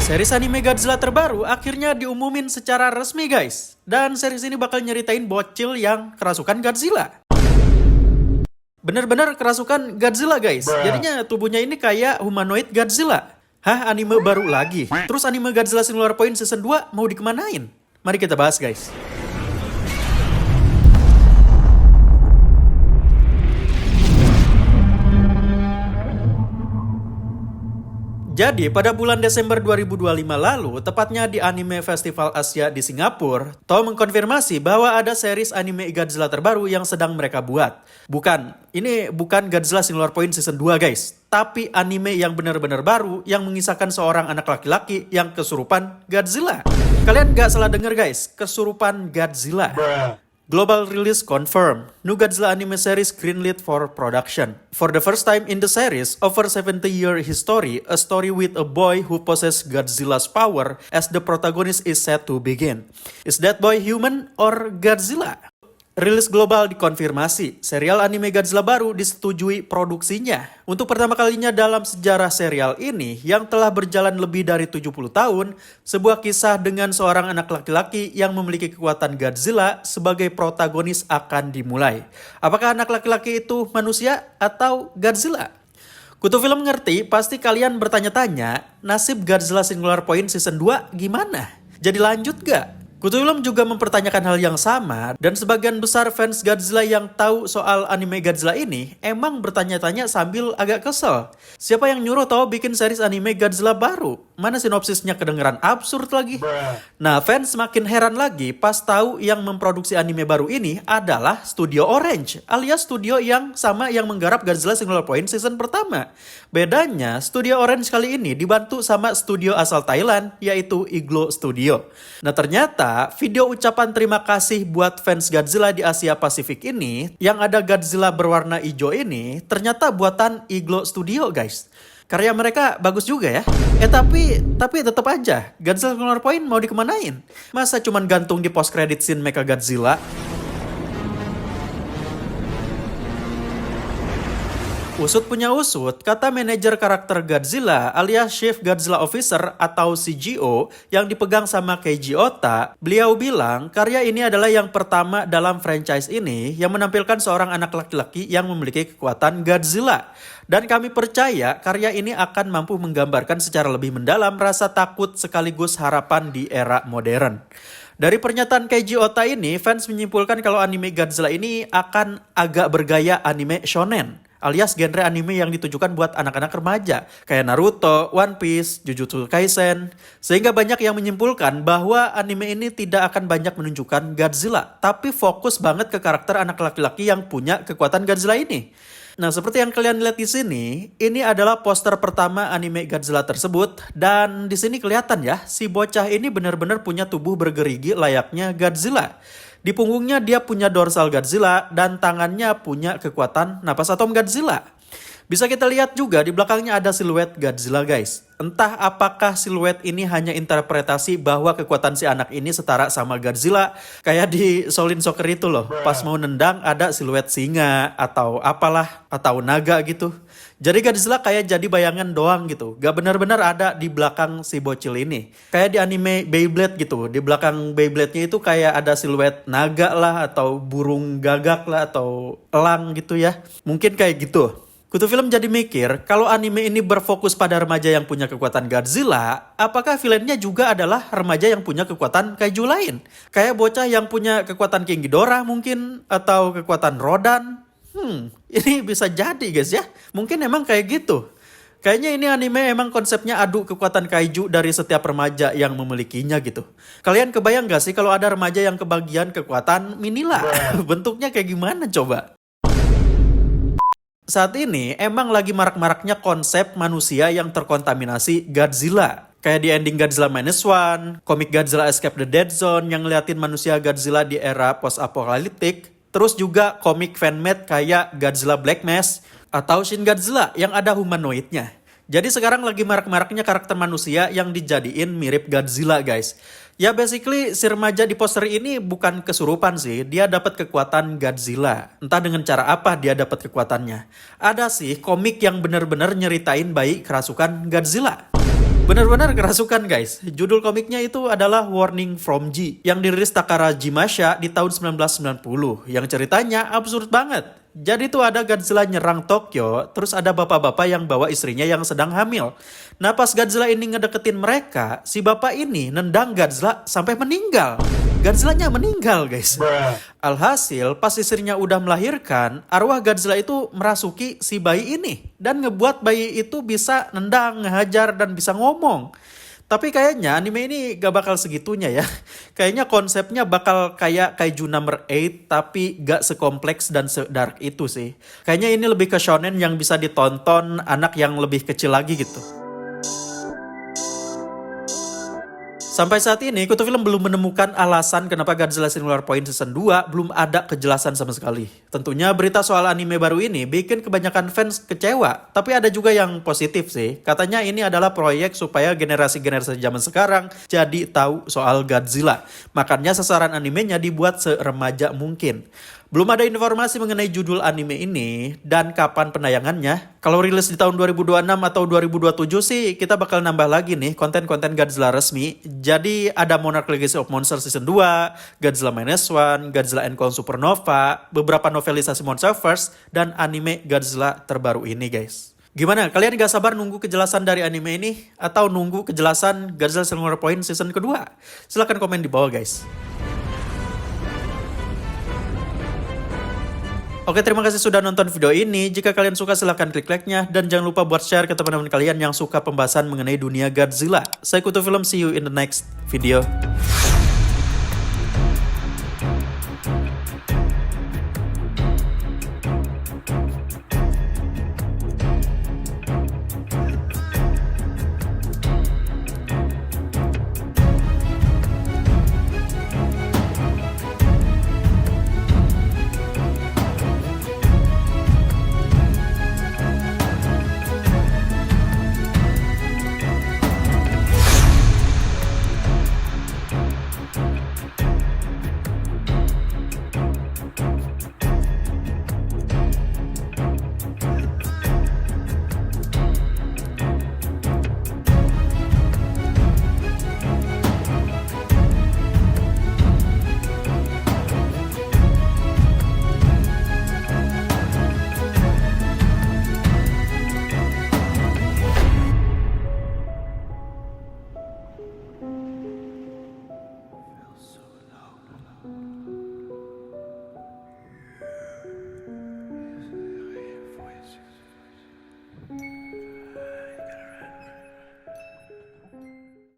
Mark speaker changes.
Speaker 1: Series anime Godzilla terbaru akhirnya diumumin secara resmi guys. Dan series ini bakal nyeritain bocil yang kerasukan Godzilla. Bener-bener kerasukan Godzilla guys. Jadinya tubuhnya ini kayak humanoid Godzilla. Hah, anime baru lagi? Terus anime Godzilla Singular Point Season 2 mau dikemanain? Mari kita bahas guys. Jadi, pada bulan Desember 2025 lalu, tepatnya di Anime Festival Asia di Singapura, Toho mengkonfirmasi bahwa ada series anime Godzilla terbaru yang sedang mereka buat. Ini bukan Godzilla Singular Point Season 2 guys, tapi anime yang benar-benar baru yang mengisahkan seorang anak laki-laki yang kesurupan Godzilla. Kalian gak salah denger guys, kesurupan Godzilla. Global release confirmed. New Godzilla anime series greenlit for production. For the first time in the series, over 70-year history, a story with a boy who possesses Godzilla's power as the protagonist is set to begin. Is that boy human or Godzilla? Rilis global dikonfirmasi, serial anime Godzilla baru disetujui produksinya. Untuk pertama kalinya dalam sejarah serial ini, yang telah berjalan lebih dari 70 tahun, sebuah kisah dengan seorang anak laki-laki yang memiliki kekuatan Godzilla sebagai protagonis akan dimulai. Apakah anak laki-laki itu manusia atau Godzilla? Kutu Film ngerti, pasti kalian bertanya-tanya, nasib Godzilla Singular Point Season 2 gimana? Jadi lanjut gak? Kutu Film juga mempertanyakan hal yang sama, dan sebagian besar fans Godzilla yang tahu soal anime Godzilla ini emang bertanya-tanya sambil agak kesel. Siapa yang nyuruh Toho bikin series anime Godzilla baru? Mana sinopsisnya kedengeran absurd lagi? Nah, fans makin heran lagi pas tahu yang memproduksi anime baru ini adalah Studio Orange, alias studio yang sama yang menggarap Godzilla Singular Point season pertama. Bedanya, Studio Orange kali ini dibantu sama studio asal Thailand, yaitu Iglo Studio. Nah, ternyata video ucapan terima kasih buat fans Godzilla di Asia Pasifik ini, yang ada Godzilla berwarna hijau ini, ternyata buatan Iglo Studio guys. Karya mereka bagus juga ya. Tapi tetap aja, Godzilla Singular Point mau dikemanain? Masa cuman gantung di post credit scene Mechagodzilla? Usut punya usut, kata manajer karakter Godzilla alias Chief Godzilla Officer atau CGO yang dipegang sama Keiji Ota, beliau bilang karya ini adalah yang pertama dalam franchise ini yang menampilkan seorang anak laki-laki yang memiliki kekuatan Godzilla. Dan kami percaya karya ini akan mampu menggambarkan secara lebih mendalam rasa takut sekaligus harapan di era modern. Dari pernyataan Keiji Ota ini, fans menyimpulkan kalau anime Godzilla ini akan agak bergaya anime shonen, alias genre anime yang ditujukan buat anak-anak remaja, kayak Naruto, One Piece, Jujutsu Kaisen. Sehingga banyak yang menyimpulkan bahwa anime ini tidak akan banyak menunjukkan Godzilla, tapi fokus banget ke karakter anak laki-laki yang punya kekuatan Godzilla ini. Nah, seperti yang kalian lihat di sini, ini adalah poster pertama anime Godzilla tersebut, dan di sini kelihatan ya, si bocah ini benar-benar punya tubuh bergerigi layaknya Godzilla. Di punggungnya dia punya dorsal Godzilla dan tangannya punya kekuatan napas atom Godzilla. Bisa kita lihat juga di belakangnya ada siluet Godzilla guys. Entah apakah siluet ini hanya interpretasi bahwa kekuatan si anak ini setara sama Godzilla. Kayak di Shaolin Soccer itu loh. Pas mau nendang ada siluet singa atau apalah. Atau naga gitu. Jadi Godzilla kayak jadi bayangan doang gitu. Gak benar-benar ada di belakang si bocil ini. Kayak di anime Beyblade gitu. Di belakang Beyblade-nya itu kayak ada siluet naga lah. Atau burung gagak lah. Atau elang gitu ya. Mungkin kayak gitu. Kutu Film jadi mikir, kalau anime ini berfokus pada remaja yang punya kekuatan Godzilla, apakah villainnya juga adalah remaja yang punya kekuatan kaiju lain? Kayak bocah yang punya kekuatan King Ghidorah mungkin, atau kekuatan Rodan? Ini bisa jadi guys ya. Mungkin emang kayak gitu. Kayaknya ini anime emang konsepnya adu kekuatan kaiju dari setiap remaja yang memilikinya gitu. Kalian kebayang gak sih kalau ada remaja yang kebagian kekuatan Minilla? Bentuknya kayak gimana coba? Saat ini emang lagi marak-maraknya konsep manusia yang terkontaminasi Godzilla. Kayak di ending Godzilla -1, komik Godzilla Escape the Dead Zone yang ngeliatin manusia Godzilla di era post-apokaliptik. Terus juga komik fanmade kayak Godzilla Black Mask atau Shin Godzilla yang ada humanoidnya. Jadi sekarang lagi marak-maraknya karakter manusia yang dijadiin mirip Godzilla guys. Ya basically si remaja di poster ini bukan kesurupan sih, dia dapat kekuatan Godzilla. Entah dengan cara apa dia dapat kekuatannya. Ada sih komik yang bener-bener nyeritain bayi kerasukan Godzilla. Benar-benar kerasukan guys. Judul komiknya itu adalah Warning from G yang dirilis Takara Jimasha di tahun 1990 yang ceritanya absurd banget. Jadi tuh ada Godzilla nyerang Tokyo, terus ada bapak-bapak yang bawa istrinya yang sedang hamil. Nah pas Godzilla ini ngedeketin mereka, si bapak ini nendang Godzilla sampai meninggal. Godzilla-nya meninggal guys. Alhasil pas istrinya udah melahirkan, arwah Godzilla itu merasuki si bayi ini. Dan ngebuat bayi itu bisa nendang, ngehajar, dan bisa ngomong. Tapi kayaknya anime ini gak bakal segitunya ya. Kayaknya konsepnya bakal kayak Kaiju Number 8 tapi gak sekompleks dan sedark itu sih. Kayaknya ini lebih ke shonen yang bisa ditonton anak yang lebih kecil lagi gitu. Sampai saat ini, Kutu Film belum menemukan alasan kenapa Godzilla Singular Point Season 2 belum ada kejelasan sama sekali. Tentunya berita soal anime baru ini bikin kebanyakan fans kecewa, tapi ada juga yang positif sih. Katanya ini adalah proyek supaya generasi-generasi zaman sekarang jadi tahu soal Godzilla. Makanya sasaran animenya dibuat seremaja mungkin. Belum ada informasi mengenai judul anime ini dan kapan penayangannya. Kalau rilis di tahun 2026 atau 2027 sih kita bakal nambah lagi nih konten-konten Godzilla resmi. Jadi ada Monarch Legacy of Monsters Season 2, Godzilla Minus One, Godzilla and Kong Supernova, beberapa novelisasi Monsterverse, dan anime Godzilla terbaru ini guys. Gimana? Kalian gak sabar nunggu kejelasan dari anime ini? Atau nunggu kejelasan Godzilla Singular Point Season kedua? Silahkan komen di bawah guys. Oke, terima kasih sudah nonton video ini. Jika kalian suka silahkan klik like-nya. Dan jangan lupa buat share ke teman-teman kalian yang suka pembahasan mengenai dunia Godzilla. Saya Kutu Film, see you in the next video.